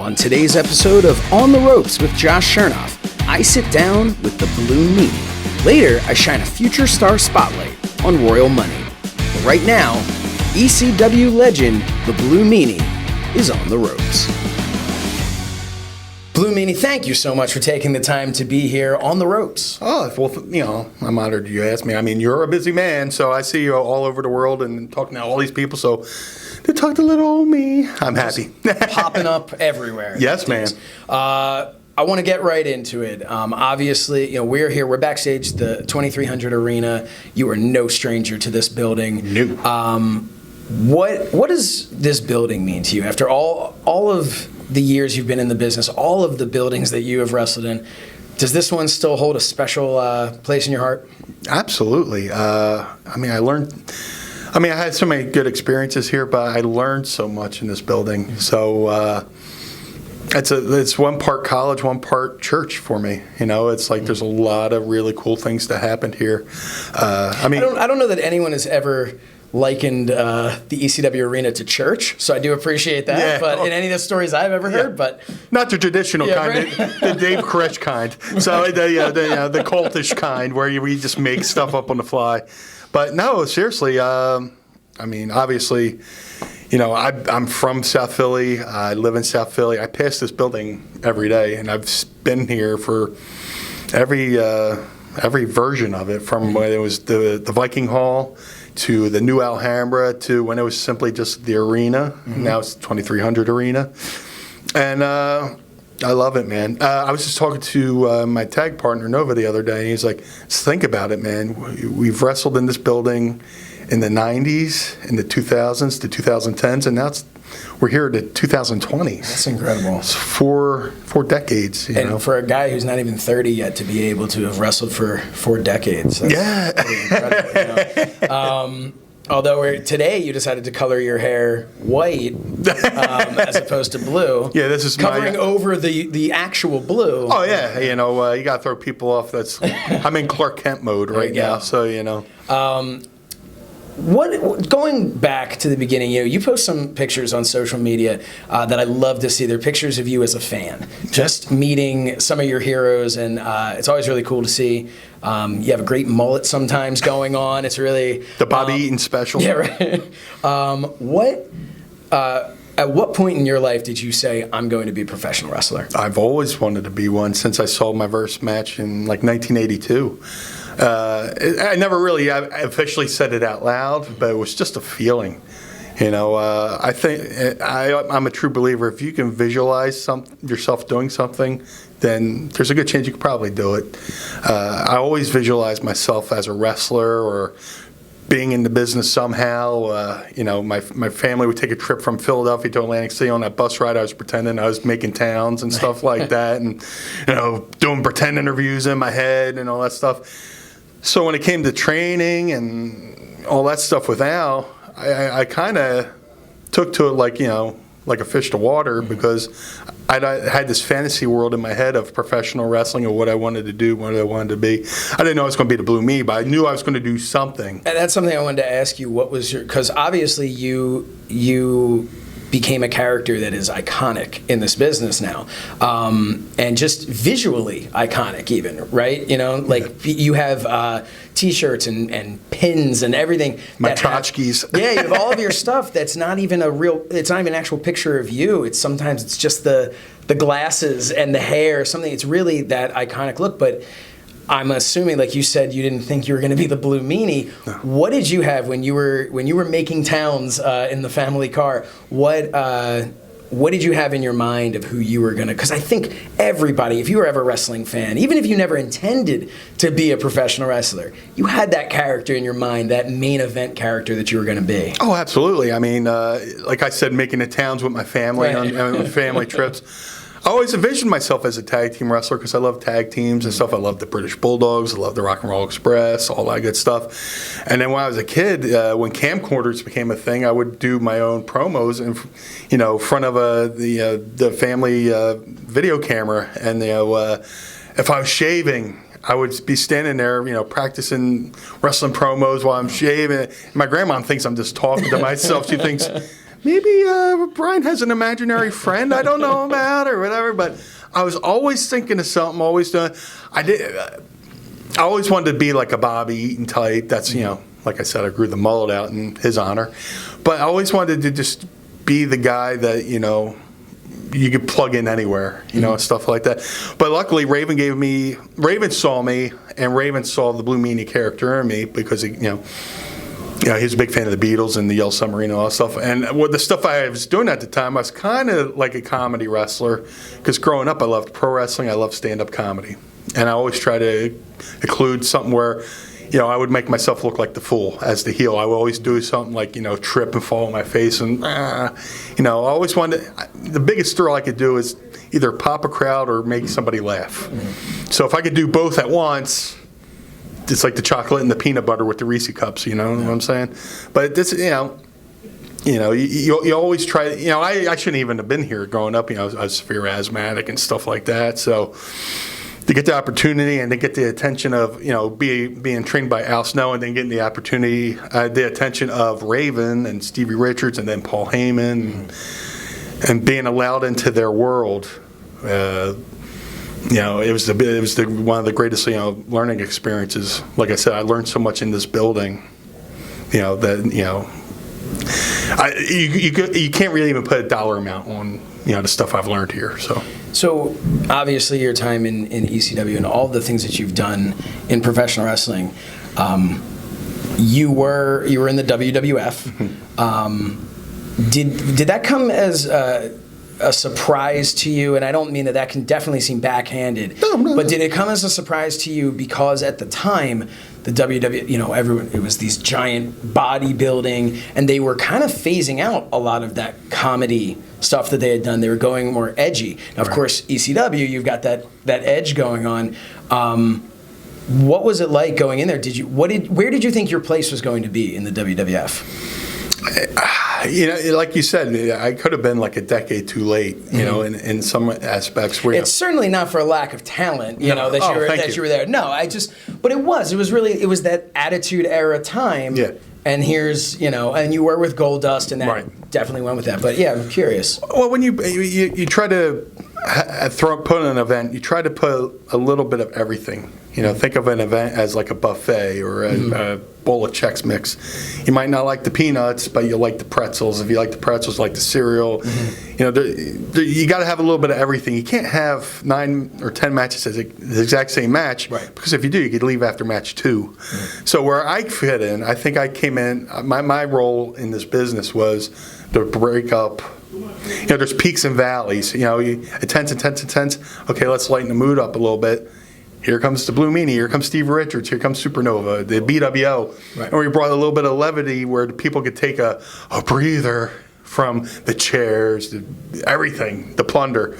On today's episode of On the Ropes with Josh Shernoff, I sit down with the Blue Meanie. Later, I shine a future star spotlight on Royal Money. But right now, ECW legend, the Blue Meanie, is on the ropes. Blue Meanie, thank you so much for taking the time to be here on the ropes. Oh, well, I'm honored you asked me. I mean, you're a busy man, so I see you all over the world and talking to all these people, so to talk to little old me, I'm happy. Popping up everywhere. Yes, man. I want to get right into it. Obviously, we're here. We're backstage, the 2300 Arena. You are no stranger to this building. No. What does this building mean to you? After all of the years you've been in the business, all of the buildings that you have wrestled in, does this one still hold a special place in your heart? Absolutely. I had so many good experiences here, but I learned so much in this building. So it's one part college, one part church for me. It's like there's a lot of really cool things that happened here. I don't know that anyone has ever likened the ECW arena to church, so I do appreciate that. Yeah. But in any of the stories I've ever heard, but not the traditional kind, right? the Dave Koresh kind. So the cultish kind where we just make stuff up on the fly. But no, seriously. Obviously, I'm from South Philly. I live in South Philly. I pass this building every day, and I've been here for every version of it, from when it was the Viking Hall to the new Alhambra to when it was simply just the arena. Mm-hmm. Now it's 2300 Arena. And I love it, man. I was just talking to my tag partner, Nova, the other day, and he's like, just think about it, man. We've wrestled in this building in the 90s, in the 2000s, the 2010s, and now we're here at the 2020s. That's incredible. It's four decades. You know? For a guy who's not even 30 yet to be able to have wrestled for 4 decades. That's pretty incredible. Although today you decided to color your hair white as opposed to blue. Yeah, this is covering over the actual blue. Oh yeah, you got to throw people off. I'm in Clark Kent mode right now, so Going back to the beginning, you post some pictures on social media that I love to see. They're pictures of you as a fan, just meeting some of your heroes, and it's always really cool to see. You have a great mullet sometimes going on. It's really the Bobby Eaton special. Yeah, right. At what point in your life did you say, I'm going to be a professional wrestler? I've always wanted to be one since I saw my first match in 1982. I never really officially said it out loud, but it was just a feeling. I think I'm a true believer. If you can visualize yourself doing something, then there's a good chance you could probably do it. I always visualize myself as a wrestler or being in the business somehow. My family would take a trip from Philadelphia to Atlantic City. On that bus ride, I was pretending I was making towns and stuff like that, and doing pretend interviews in my head and all that stuff. So when it came to training and all that stuff with Al, I kind of took to it like a fish to water, because I had this fantasy world in my head of professional wrestling and what I wanted to do, what I wanted to be. I didn't know I was going to be the Blue Me, but I knew I was going to do something. And that's something I wanted to ask you. What was because obviously you became a character that is iconic in this business now, and just visually iconic even, right? You have T-shirts and pins and everything. My tchotchkes. Yeah, you have all of your stuff that's not even it's not even an actual picture of you. Sometimes it's just the glasses and the hair, something. It's really that iconic look, but I'm assuming, like you said, you didn't think you were going to be the Blue Meanie. No. What did you have when you were making towns in the family car? What did you have in your mind of who you were going to? Because I think everybody, if you were ever a wrestling fan, even if you never intended to be a professional wrestler, you had that character in your mind, that main event character that you were going to be. Oh, absolutely. I mean, like I said, making the towns with my family on family trips. I always envisioned myself as a tag team wrestler because I love tag teams and stuff. I love the British Bulldogs. I love the Rock and Roll Express, all that good stuff. And then when I was a kid, when camcorders became a thing, I would do my own promos in front of the family video camera. And if I was shaving, I would be standing there, practicing wrestling promos while I'm shaving. My grandma thinks I'm just talking to myself. She thinks maybe Brian has an imaginary friend I don't know about or whatever. But I was always thinking of something, always doing. I always wanted to be like a Bobby Eaton type. That's, like I said, I grew the mullet out in his honor. But I always wanted to just be the guy that, you could plug in anywhere, and stuff like that. But luckily, Raven saw me, and Raven saw the Blue Meanie character in me because he, he was a big fan of the Beatles and the Yellow Submarine and all that stuff. And with the stuff I was doing at the time, I was kind of like a comedy wrestler because growing up, I loved pro wrestling, I loved stand-up comedy. And I always try to include something where, I would make myself look like the fool as the heel. I would always do something like, trip and fall on my face. And, I always wanted the biggest thrill I could do is either pop a crowd or make somebody laugh. Mm-hmm. So if I could do both at once, it's like the chocolate and the peanut butter with the Reese cups, what I'm saying? But this, you always try, I shouldn't even have been here growing up. I was severe asthmatic and stuff like that. So to get the opportunity and to get the attention of, being trained by Al Snow and then getting the opportunity, the attention of Raven and Stevie Richards and then Paul Heyman and being allowed into their world, it was one of the greatest, learning experiences. Like I said, I learned so much in this building, that, you can't really even put a dollar amount on, the stuff I've learned here, So obviously your time in ECW and all the things that you've done in professional wrestling, you were in the WWF. Mm-hmm. Did that come as a surprise to you? And I don't mean that can definitely seem backhanded. No. But did it come as a surprise to you because at the time the WWE, everyone, it was these giant bodybuilding, and they were kind of phasing out a lot of that comedy stuff that they had done. They were going more edgy. Now, of course, ECW, you've got that edge going on. What was it like going in there? Where did you think your place was going to be in the WWF? Like you said, I could have been like a decade too late, in some aspects. Where it's certainly not for a lack of talent, you were there. No, but it was that Attitude Era time. Yeah. And here's, and you were with Goldust, and that definitely went with that. But yeah, I'm curious. Well, when you try to put on an event, you try to put a little bit of everything. Think of an event as like a buffet or a bowl of Chex Mix. You might not like the peanuts, but you like the pretzels. If you like the pretzels, like the cereal. Mm-hmm. You got to have a little bit of everything. You can't have 9 or 10 matches as the exact same match, because if you do, you could leave after match 2. Mm-hmm. So where I fit in, I think I came in. My role in this business was to break up. There's peaks and valleys. Intense. Okay, let's lighten the mood up a little bit. Here comes the Blue Meanie. Here comes Steve Richards. Here comes Supernova, the BWO. Right. And we brought a little bit of levity where the people could take a breather from the chairs, everything, the plunder.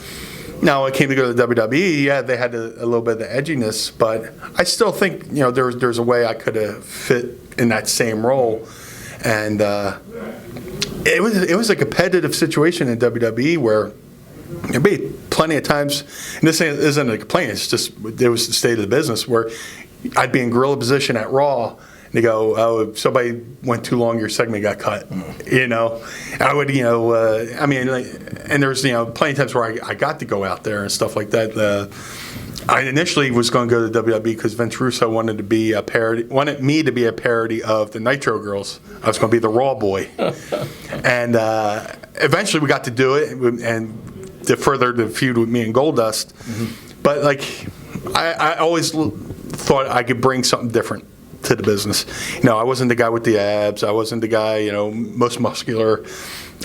Now, when it came to go to the WWE, they had a little bit of the edginess, but I still think there's a way I could have fit in that same role, and it was a competitive situation in WWE where. There'd be plenty of times, and this isn't a complaint, it's just it was the state of the business, where I'd be in gorilla position at Raw, and they go, oh, if somebody went too long, your segment got cut. I would, and there's, plenty of times where I got to go out there and stuff like that. I initially was going to go to WWE because Vince Russo wanted me to be a parody of the Nitro Girls. I was going to be the Raw boy. And eventually we got to do it, and to further the feud with me and Goldust. Mm-hmm. But I always thought I could bring something different to the business. I wasn't the guy with the abs. I wasn't the guy, most muscular.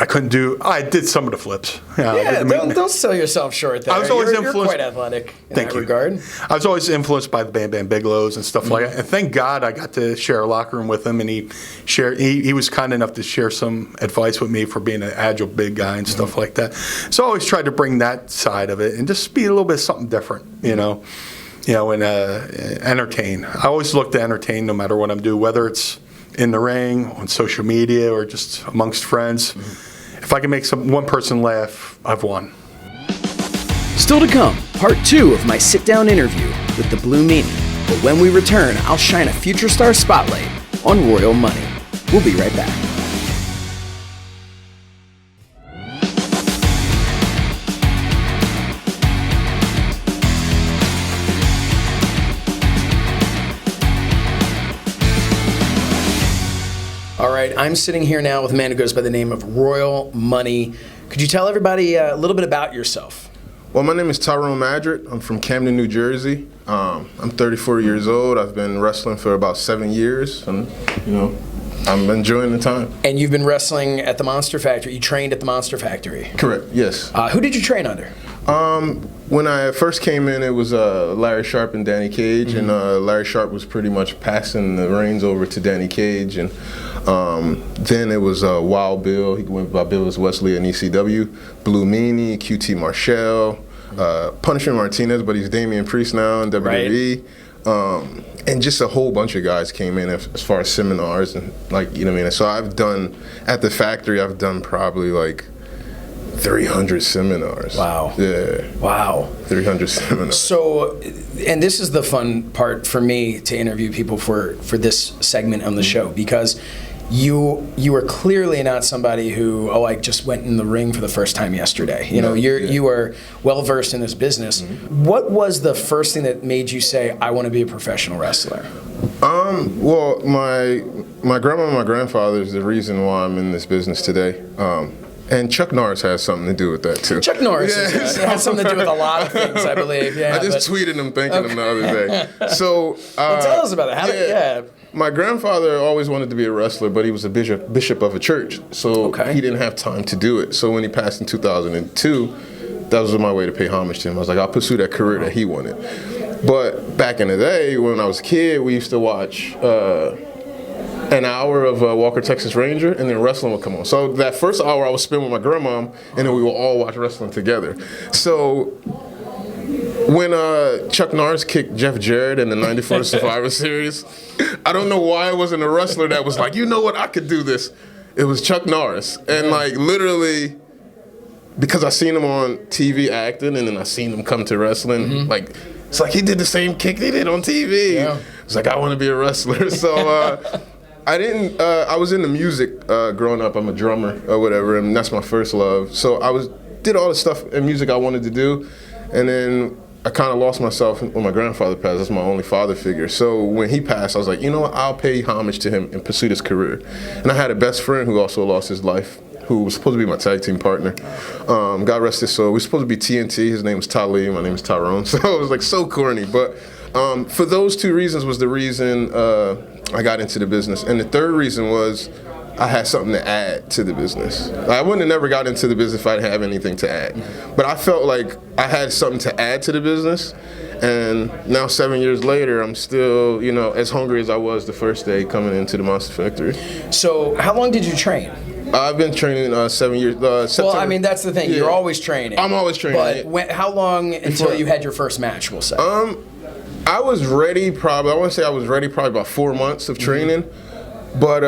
I did some of the flips. Don't sell yourself short there. I was always influenced. You're quite athletic in that regard. I was always influenced by the Bam Bam Biglows and stuff like that. And thank God I got to share a locker room with him, and he was kind enough to share some advice with me for being an agile big guy and stuff like that. So I always tried to bring that side of it and just be a little bit something different, and entertain. I always look to entertain no matter what I'm doing, whether it's in the ring, on social media, or just amongst friends. If I can make one person laugh, I've won. Still to come, part 2 of my sit-down interview with the Blue Meanie. But when we return, I'll shine a future star spotlight on Royal Money. We'll be right back. I'm sitting here now with a man who goes by the name of Royal Money. Could you tell everybody a little bit about yourself? Well, my name is Tyrone Madrid. I'm from Camden, New Jersey. I'm 34 years old. I've been wrestling for about 7 years, and I'm enjoying the time. And you've been wrestling at the Monster Factory. You trained at the Monster Factory. Correct. Yes. Who did you train under? When I first came in, it was Larry Sharp and Danny Cage, and Larry Sharp was pretty much passing the reins over to Danny Cage, and then it was Wild Bill. He went by Bill as Wesley in ECW. Blue Meanie, QT Marshall, Punisher Martinez, but he's Damian Priest now in WWE. Right. And just a whole bunch of guys came in as far as seminars and So I've done at the factory. I've done probably like 300 seminars. Wow. Yeah. Wow. 300 seminars. So, and this is the fun part for me to interview people for this segment on the show, because you are clearly not somebody who, I just went in the ring for the first time yesterday. You are well versed in this business. What was the first thing that made you say, I want to be a professional wrestler? Well, my grandma and my grandfather is the reason why I'm in this business today. And Chuck Norris has something to do with that, too. Chuck Norris has something to do with a lot of things, I believe. Yeah, I just tweeted him thanking him the other day. So, tell us about it. My grandfather always wanted to be a wrestler, but he was a bishop of a church, so he didn't have time to do it. So when he passed in 2002, that was my way to pay homage to him. I was like, I'll pursue that career that he wanted. But back in the day, when I was a kid, we used to watch an hour of Walker, Texas Ranger, and then wrestling would come on. So that first hour I would spend with my grandma, and then we would all watch wrestling together. So when Chuck Norris kicked Jeff Jarrett in the '94 Survivor Series, I don't know why it wasn't a wrestler that was like, you know what, I could do this. It was Chuck Norris. And like literally, because I seen him on TV acting, and then I seen him come to wrestling, like, it's like he did the same kick they did on TV. Yeah. It's like, I want to be a wrestler. So I was into music growing up. I'm a drummer or whatever, and that's my first love. So did all the stuff in music I wanted to do, and then I kind of lost myself when my grandfather passed. That's my only father figure. So when he passed, I was like, you know what, I'll pay homage to him and pursue this career. And I had a best friend who also lost his life, who was supposed to be my tag team partner. God rest his soul. We were supposed to be TNT. His name was Tali. My name is Tyrone. So it was like so corny. But for those two reasons was the reason I got into the business. And the third reason was I had something to add to the business. I wouldn't have never got into the business if I didn't have anything to add. But I felt like I had something to add to the business. And now 7 years later, I'm still, as hungry as I was the first day coming into the Monster Factory. So how long did you train? I've been training 7 years. Well, I mean, that's the thing. Yeah. You're always training. I'm always training. But how long until you had your first match, we'll say? I was ready probably about 4 months of training. But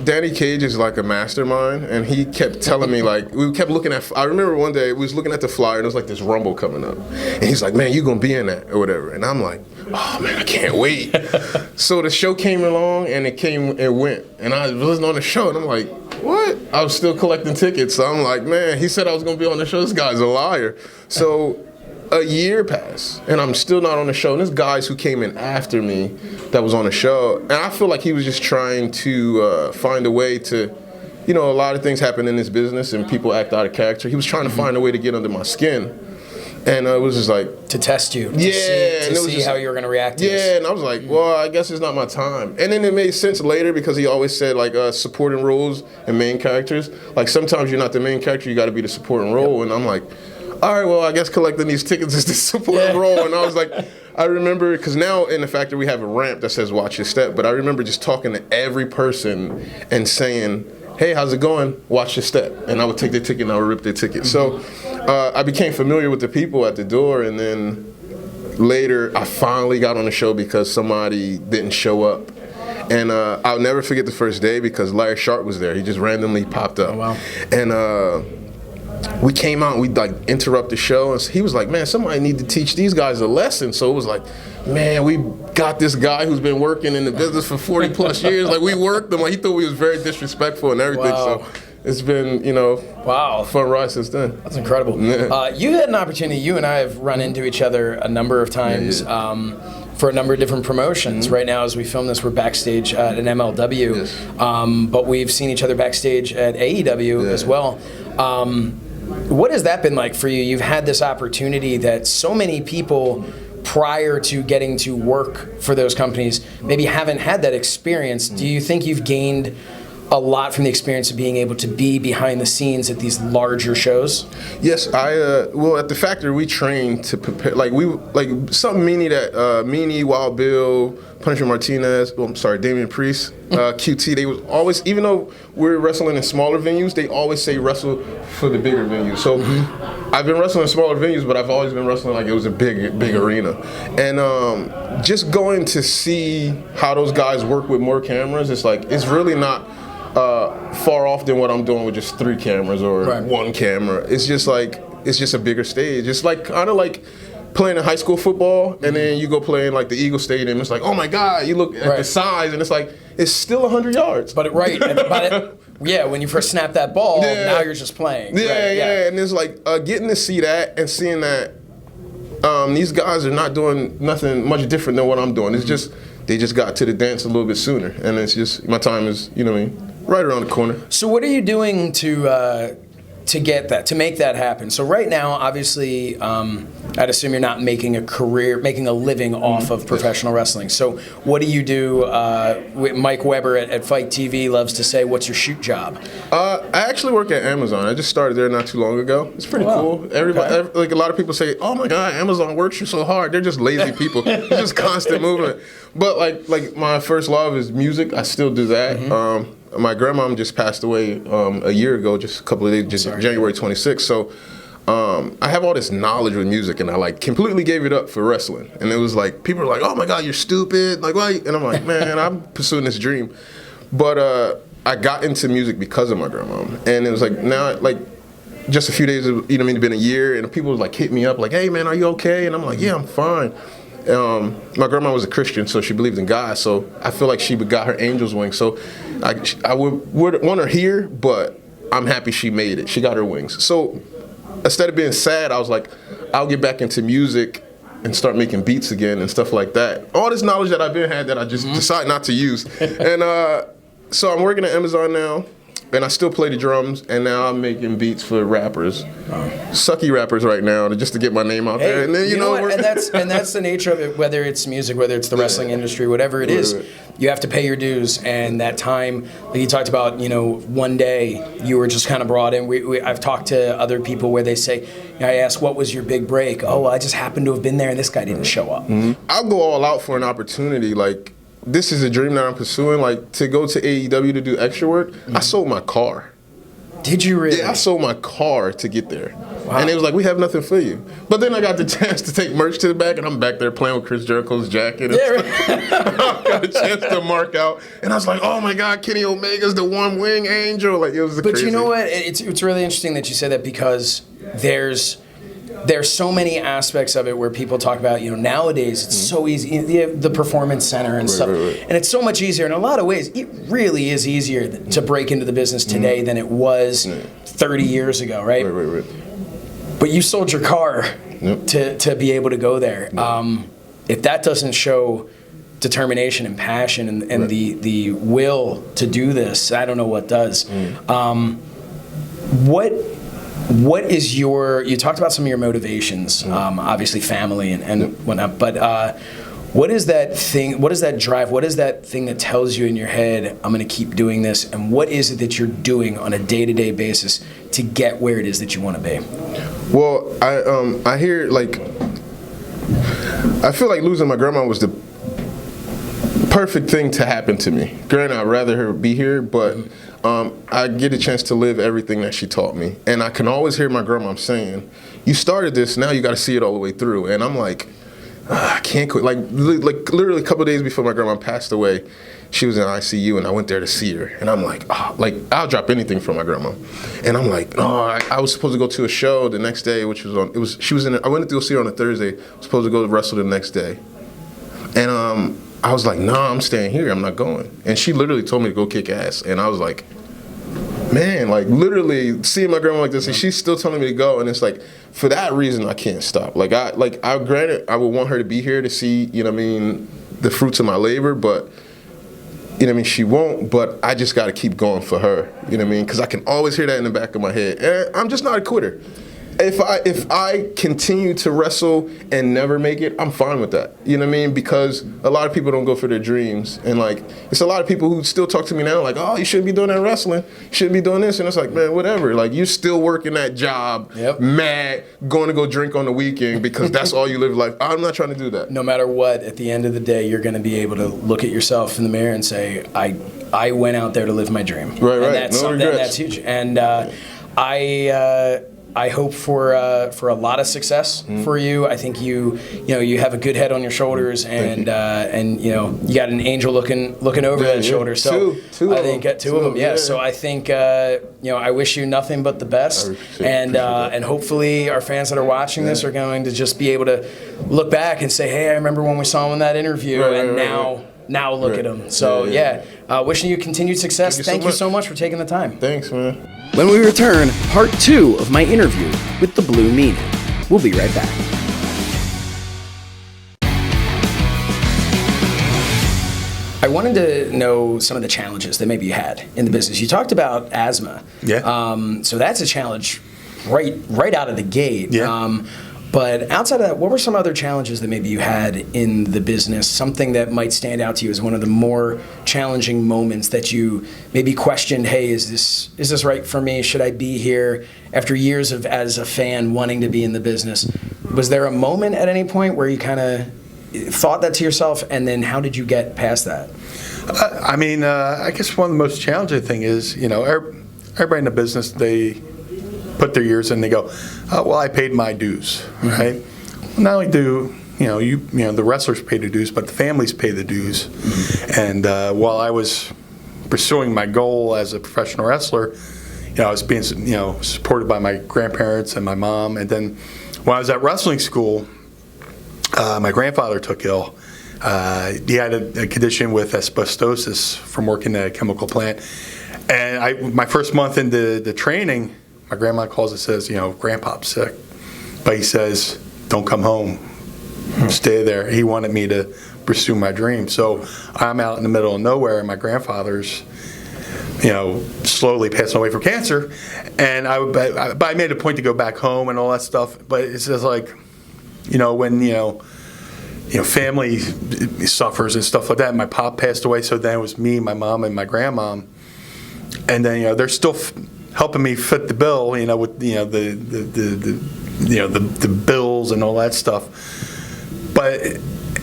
Danny Cage is like a mastermind, and he kept telling me, we kept looking at, I remember one day we was looking at the flyer, and there was like this Rumble coming up. And he's like, man, you gonna be in that or whatever. And I'm like, oh man, I can't wait. So the show came along, and it went. And I was listening on the show, and I'm like, what? I was still collecting tickets. So I'm like, man, he said I was gonna be on the show. This guy's a liar. So a year passed, and I'm still not on the show. And there's guys who came in after me that was on the show, and I feel like he was just trying to find a way to, a lot of things happen in this business, and people act out of character. He was trying to find a way to get under my skin, and it was just like to test you, to see how you were going to react to this. Yeah, and I was like, well, I guess it's not my time. And then it made sense later because he always said supporting roles and main characters. Like sometimes you're not the main character, you got to be the supporting role, and I'm like, all right, well, I guess collecting these tickets is the supporting role. And I was like, I remember, because now in the factory we have a ramp that says watch your step, but I remember just talking to every person and saying, hey, how's it going? Watch your step. And I would take their ticket and I would rip their ticket. So I became familiar with the people at the door, and then later I finally got on the show because somebody didn't show up. And I'll never forget the first day because Larry Sharp was there. He just randomly popped up. Oh, wow. And we came out and we interrupt the show, and he was like, man, somebody need to teach these guys a lesson. So it was like, man, we got this guy who's been working in the business for 40 plus years. We worked him. He thought we was very disrespectful and everything. Wow. So it's been, a fun ride since then. That's incredible. Yeah. You had an opportunity. You and I have run into each other a number of times. For for a number of different promotions. Right now, as we film this, we're backstage at an MLW, but we've seen each other backstage at AEW as well. What has that been like for you? You've had this opportunity that so many people prior to getting to work for those companies maybe haven't had that experience. Do you think you've gained a lot from the experience of being able to be behind the scenes at these larger shows? Yes, well, at the factory we train to prepare, something Meanie, Wild Bill, Punisher Martinez, Damian Priest, QT, they was always, even though we're wrestling in smaller venues, they always say wrestle for the bigger venues. So I've been wrestling in smaller venues, but I've always been wrestling like it was a big arena. And just going to see how those guys work with more cameras, it's really not far off than what I'm doing with just 3 cameras or 1 camera. It's just a bigger stage. It's kind of like playing in high school football, and then you go play in like the Eagle Stadium. It's like, oh my God, you look at the size, and it's still 100 yards. But when you first snap that ball, now you're just playing. And it's like getting to see that and seeing that these guys are not doing nothing much different than what I'm doing. It's just they just got to the dance a little bit sooner, and it's just my time is, right around the corner. So what are you doing to make that happen? So right now, obviously, I'd assume you're not making a living off of professional wrestling. So what do you do? Mike Weber at Fight TV loves to say, what's your shoot job? I actually work at Amazon. I just started there not too long ago. It's pretty cool. Everybody, a lot of people say, oh my God, Amazon works you so hard. They're just lazy people. It's just constant movement. But like my first love is music. I still do that. My grandmom just passed away a year ago, just a couple of days, January 26th. So I have all this knowledge with music, and I completely gave it up for wrestling. And it was like, people are like, oh my God, you're stupid. Like, why? And I'm like, man, I'm pursuing this dream. But I got into music because of my grandmom. And it was like, now, just a few days, it's been a year, and people hit me up like, hey man, are you okay? And I'm like, yeah, I'm fine. My grandma was a Christian, so she believed in God. So I feel like she got her angel's wings. So I would want her here, but I'm happy she made it. She got her wings. So instead of being sad, I was like, I'll get back into music and start making beats again and stuff like that. All this knowledge that I've had that I just decided not to use. And so I'm working at Amazon now. And I still play the drums, and now I'm making beats for rappers, sucky rappers right now, just to get my name out there. And then you know what? and that's the nature of it. Whether it's music, whether it's the wrestling industry, whatever it is, you have to pay your dues. And that time, like you talked about, one day you were just kind of brought in. I've talked to other people where they say, I asked, what was your big break? Oh, well, I just happened to have been there, and this guy didn't show up. I'll go all out for an opportunity this is a dream that I'm pursuing, to go to AEW to do extra work. I sold my car. Did you really? Yeah, I sold my car to get there. Wow. And they was like, we have nothing for you. But then I got the chance to take merch to the back, and I'm back there playing with Chris Jericho's jacket. I got a chance to mark out. And I was like, oh my God, Kenny Omega's the one wing angel. It was crazy. But you know what? It's really interesting that you said that, because there's so many aspects of it where people talk about, nowadays it's so easy, the performance center and stuff, and it's so much easier. In a lot of ways, it really is easier to break into the business today than it was 30 years ago, right? But you sold your car to be able to go there. If that doesn't show determination and passion and the will to do this, I don't know what does. What is you talked about some of your motivations, obviously family and whatnot, but what is that thing, what is that drive, what is that thing that tells you in your head, I'm going to keep doing this, and what is it that you're doing on a day-to-day basis to get where it is that you want to be? Well, I hear, I feel like losing my grandma was the perfect thing to happen to me. Granted, I'd rather her be here, but I get a chance to live everything that she taught me. And I can always hear my grandma saying, you started this, now you got to see it all the way through. And I'm like, I can't quit. Literally a couple of days before my grandma passed away, she was in ICU, and I went there to see her. And I'm like, I'll drop anything for my grandma. And I'm like, I was supposed to go to a show the next day, which was I went to go see her on a Thursday. I was supposed to go wrestle the next day. And I was like, I'm staying here. I'm not going. And she literally told me to go kick ass. And I was like, man, like literally seeing my grandma like this, and she's still telling me to go, and it's like for that reason I can't stop. Granted, I would want her to be here to see, you know what I mean, the fruits of my labor, but you know what I mean, she won't, but I just got to keep going for her, you know what I mean, because I can always hear that in the back of my head, and I'm just not a quitter. If I continue to wrestle and never make it, I'm fine with that. You know what I mean? Because a lot of people don't go for their dreams. And, like, it's a lot of people who still talk to me now, like, oh, you shouldn't be doing that wrestling. You shouldn't be doing this. And it's like, man, whatever. Like, you still working that job, mad, going to go drink on the weekend because that's all you live life. I'm not trying to do that. No matter what, at the end of the day, you're going to be able to look at yourself in the mirror and say, I went out there to live my dream. Right. And that's no something regrets. that's huge. And I hope for a lot of success for you. I think you have a good head on your shoulders, and you got an angel looking over that shoulder. So two I think two of them. Yeah. So I think I wish you nothing but the best, and hopefully our fans that are watching this are going to just be able to look back and say, hey, I remember when we saw him in that interview, now look at him. So wishing you continued success. Thank you so much for taking the time. Thanks, man. When we return, part 2 of my interview with the Blue Meanie. We'll be right back. I wanted to know some of the challenges that maybe you had in the business. You talked about asthma. Yeah. So that's a challenge right out of the gate. Yeah. But outside of that, what were some other challenges that maybe you had in the business? Something that might stand out to you as one of the more challenging moments that you maybe questioned, hey, is this right for me? Should I be here? After years of, as a fan, wanting to be in the business, was there a moment at any point where you kind of thought that to yourself, and then how did you get past that? I guess one of the most challenging thing is, everybody in the business, they put their years in, they go, well, I paid my dues, right? Well, not only do the wrestlers pay the dues, but the families pay the dues. And while I was pursuing my goal as a professional wrestler, I was being supported by my grandparents and my mom. And then when I was at wrestling school, my grandfather took ill. He had a condition with asbestosis from working at a chemical plant. And my first month into the training, my grandma calls and says, Grandpa's sick. But he says, don't come home. Stay there. He wanted me to pursue my dream. So I'm out in the middle of nowhere, and my grandfather's, slowly passing away from cancer. And I made a point to go back home and all that stuff. But it's just like, when, family suffers and stuff like that. My pop passed away, so then it was me, my mom, and my grandmom. And then, they're still helping me fit the bill, with the bills and all that stuff.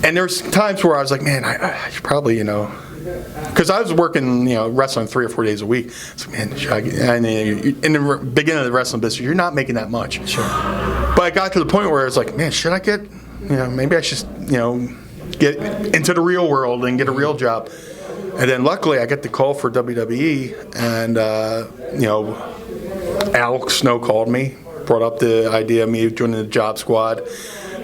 And there's times where I was like, man, I should probably, because I was working, wrestling 3 or 4 days a week. So, man, in the beginning of the wrestling business, you're not making that much. Sure. But I got to the point where I was like, man, should I get, maybe I should, get into the real world and get a real job. And then luckily I got the call for WWE, and Alex Snow called me, brought up the idea of me joining the job squad.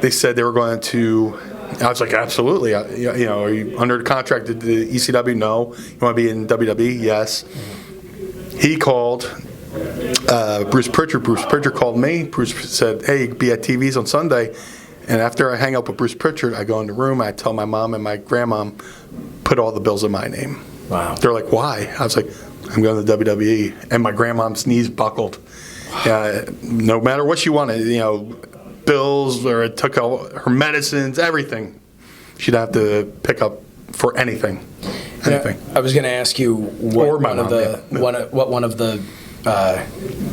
They said they were going to. I was like, absolutely. Are you under contract at the ECW? No. You want to be in WWE? Yes. He called Bruce Pritchard. Bruce Pritchard called me. Bruce said, hey, be at TVs on Sunday. And after I hang up with Bruce Pritchard, I go in the room, I tell my mom and my grandmom, put all the bills in my name. Wow. They're like, why? I was like, I'm going to WWE. And my grandmom's knees buckled. No matter what she wanted, bills, or it took all her medicines, everything. She'd have to pick up for anything. Anything. I was going to ask you what one of the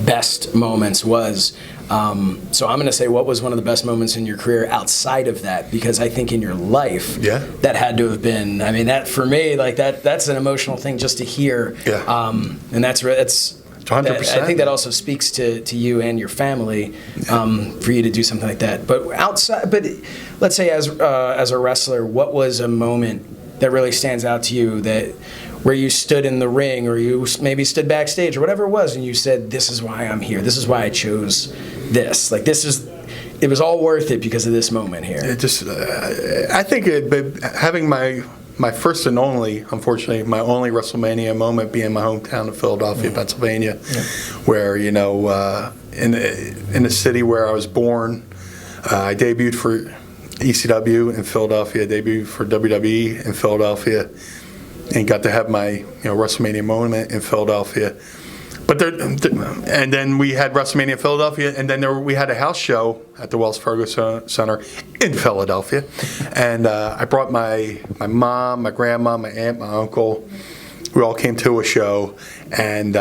best moments was. So I'm going to say, what was one of the best moments in your career outside of that? Because I think in your life, that had to have been. I mean, that for me, like that's an emotional thing just to hear. Yeah. And that's 100%. I think that also speaks to you and your family, for you to do something like that. But let's say as a wrestler, what was a moment that really stands out to you where you stood in the ring, or you maybe stood backstage, or whatever it was, and you said, this is why I'm here. This is why I chose this. Like, it was all worth it because of this moment here. I think having my my first and only, unfortunately, my only WrestleMania moment being my hometown of Philadelphia, Pennsylvania, where, you know, in the city where I was born, I debuted for ECW in Philadelphia, debuted for WWE in Philadelphia, and got to have my, you know, WrestleMania moment in Philadelphia. But and then we had WrestleMania in Philadelphia, and then we had a house show at the Wells Fargo Center in Philadelphia. And I brought my mom, my grandma, my aunt, my uncle. We all came to a show, and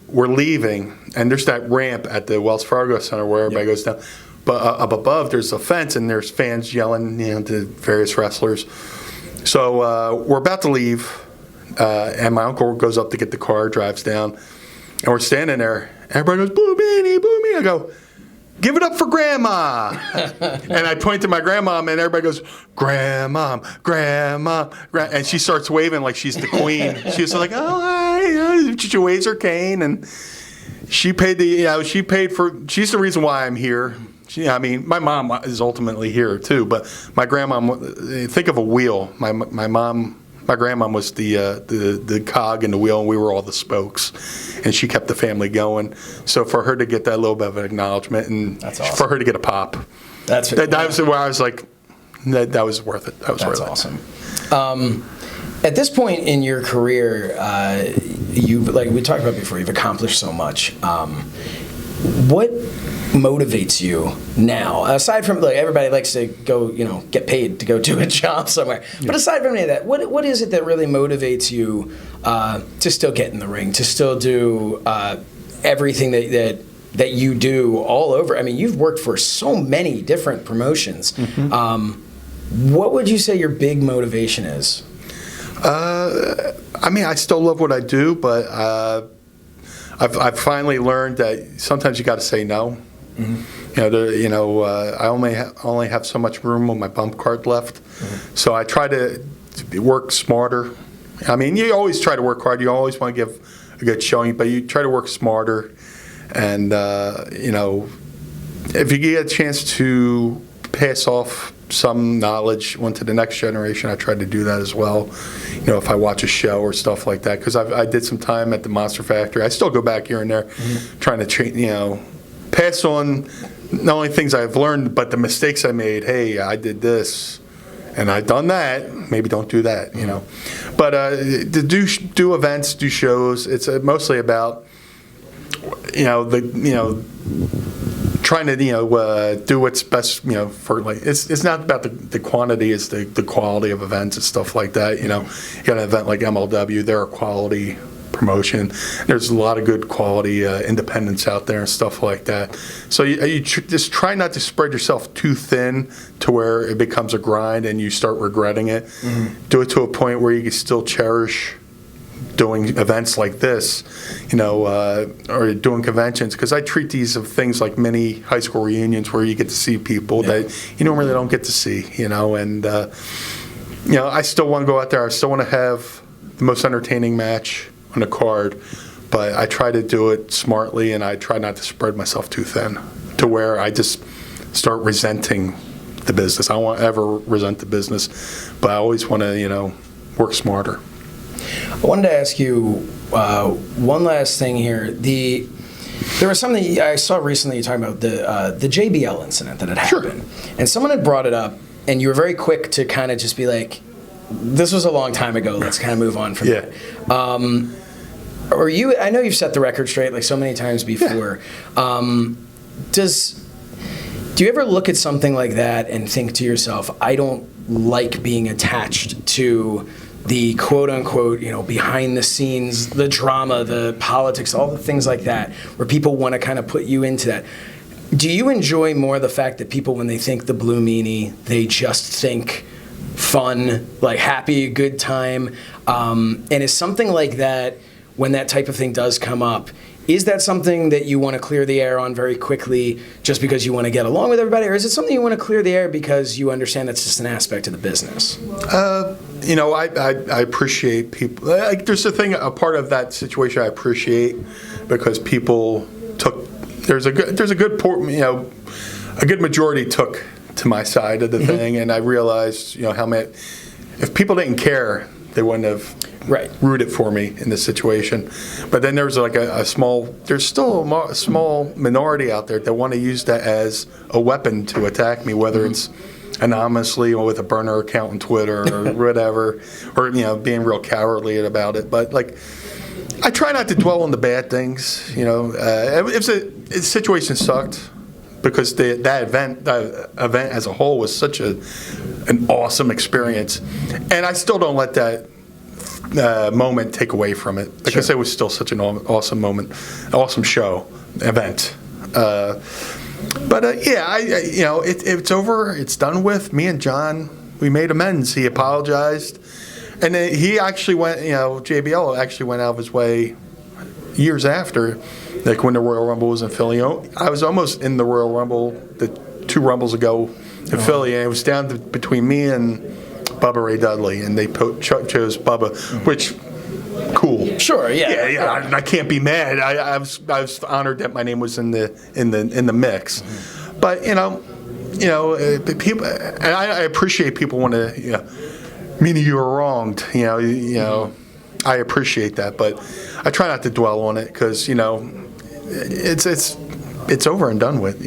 we're leaving. And there's that ramp at the Wells Fargo Center where everybody goes down. But up above, there's a fence, and there's fans yelling, you know, to various wrestlers. So we're about to leave, and my uncle goes up to get the car, drives down. And we're standing there. Everybody goes, Blue Meanie, Blue Meanie. I go, give it up for Grandma. And I point to my grandma, and everybody goes, Grandma, Grandma. And she starts waving like she's the queen. She's like, oh, hi. She waves her cane. And she paid she's the reason why I'm here. I mean, my mom is ultimately here, too. But my grandma, think of a wheel. My grandma was the cog in the wheel, and we were all the spokes, and she kept the family going. So for her to get that little bit of an acknowledgement, and that's awesome. For her to get a pop, that was where I was like, that was worth it. That was worth awesome. At this point in your career, like we talked about before, you've accomplished so much. What motivates you now, aside from, like, everybody likes to go, you know, get paid to go do a job somewhere, but aside from any of that, what is it that really motivates you to still get in the ring, to still do everything that you do all over? I mean, you've worked for so many different promotions. What would you say your big motivation is? I mean, I still love what I do, but I've finally learned that sometimes you got to say no. I only have so much room on my bump card left, so I try to work smarter. I mean, you always try to work hard. You always want to give a good showing, but you try to work smarter. And if you get a chance to pass off some knowledge onto the next generation, I try to do that as well. You know, if I watch a show or stuff like that, because I did some time at the Monster Factory. I still go back here and there, trying to pass on not only things I've learned, but the mistakes I made. Hey, I did this, and I've done that. Maybe don't do that. You know, but to do events, do shows. It's mostly about trying to do what's best. For like it's not about the quantity, it's the quality of events and stuff like that. You got an event like MLW, they're a quality promotion. There's a lot of good quality independents out there and stuff like that. So you just try not to spread yourself too thin to where it becomes a grind and you start regretting it. Do it to a point where you can still cherish doing events like this, or doing conventions, because I treat these of things like mini high school reunions where you get to see people that you normally don't get to see, and I still want to go out there. I still want to have the most entertaining match on the card, but I try to do it smartly, and I try not to spread myself too thin to where I just start resenting the business. I don't want to ever resent the business, but I always want to, work smarter. I wanted to ask you one last thing here. There was something I saw recently you talking about the JBL incident that had happened, and someone had brought it up, and you were very quick to kind of just be like, "This was a long time ago. Let's kind of move on from that." I know you've set the record straight like so many times before. Do you ever look at something like that and think to yourself, "I don't like being attached to the quote-unquote, behind the scenes, the drama, the politics, all the things like that, where people want to kind of put you into that"? Do you enjoy more the fact that people, when they think the Blue Meanie, they just think fun, like happy, good time? And is something like that, when that type of thing does come up, is that something that you want to clear the air on very quickly just because you want to get along with everybody? Or is it something you want to clear the air because you understand that's just an aspect of the business? I appreciate people. Like, there's a part of that situation I appreciate because people took. There's a good majority took to my side of the thing, and I realized how if people didn't care, they wouldn't have rooted for me in this situation. But then there's like there's still a small minority out there that want to use that as a weapon to attack me, whether it's anonymously or with a burner account on Twitter or whatever, or being real cowardly about it. But like, I try not to dwell on the bad things. If the situation sucked, because that event as a whole was such an awesome experience, and I still don't let that moment take away from it, because it was still such an awesome moment, awesome show, event. It's over. It's done with. Me and John, we made amends. He apologized, and then he actually went. JBL actually went out of his way years after, like when the Royal Rumble was in Philly. I was almost in the Royal Rumble the 2 Rumbles ago in Philly, and it was down between me and Bubba Ray Dudley, and they chose Bubba, which cool. Sure, yeah. Yeah. I can't be mad. I was honored that my name was in the mix, but people, and I appreciate people want to, meaning you were wronged. I appreciate that, but I try not to dwell on it, because it's over and done with.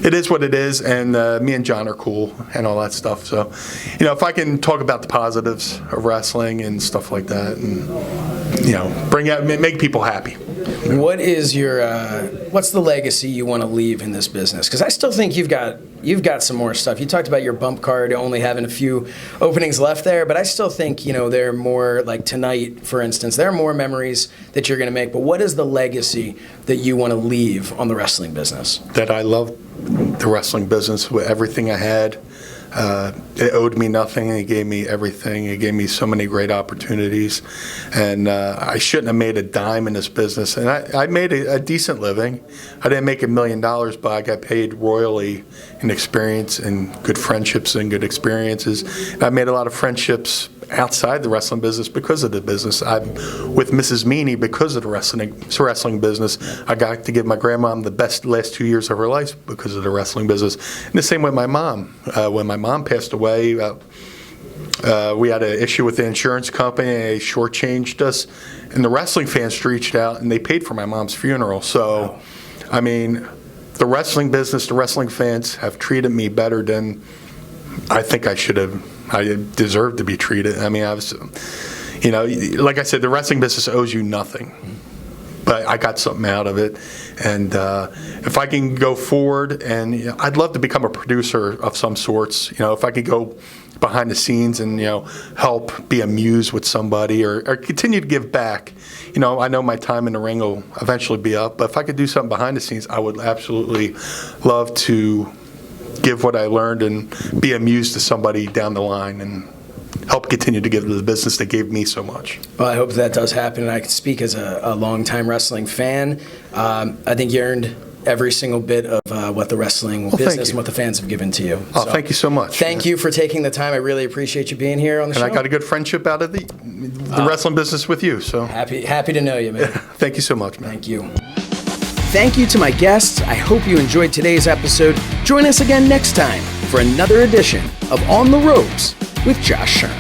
It is what it is, and me and John are cool and all that stuff. So, if I can talk about the positives of wrestling and stuff like that, and make people happy. What is what's the legacy you want to leave in this business? Because I still think you've got some more stuff. You talked about your bump card only having a few openings left there, but I still think there are more, like tonight, for instance. There are more memories that you're going to make. But what is the legacy that you want to leave on the wrestling business? That I love the wrestling business with everything I had. It owed me nothing. It gave me everything. It gave me so many great opportunities, and I shouldn't have made a dime in this business. And I made a decent living. I didn't make $1 million, but I got paid royally in experience and good friendships and good experiences. And I made a lot of friendships outside the wrestling business because of the business. With Mrs. Meanie, because of the wrestling business, I got to give my grandmom the best last 2 years of her life because of the wrestling business. And the same with my mom. When my mom passed away, we had an issue with the insurance company. They shortchanged us, and the wrestling fans reached out and they paid for my mom's funeral. So, I mean, the wrestling business, the wrestling fans have treated me better than I think I should have. I deserve to be treated. I mean, like I said, the wrestling business owes you nothing, but I got something out of it. And if I can go forward, and I'd love to become a producer of some sorts. If I could go behind the scenes and help be a muse with somebody, or continue to give back. I know my time in the ring will eventually be up, but if I could do something behind the scenes, I would absolutely love to give what I learned and be a muse to somebody down the line and help continue to give to the business that gave me so much. Well, I hope that does happen, and I can speak as a longtime wrestling fan. I think you earned every single bit of what the wrestling business and what the fans have given to you. Oh, thank you so much. Thank you for taking the time. I really appreciate you being here on the show. And I got a good friendship out of the wrestling business with you. So happy to know you, man. Thank you so much, man. Thank you. Thank you to my guests. I hope you enjoyed today's episode. Join us again next time for another edition of On the Ropes with Josh Shernoff.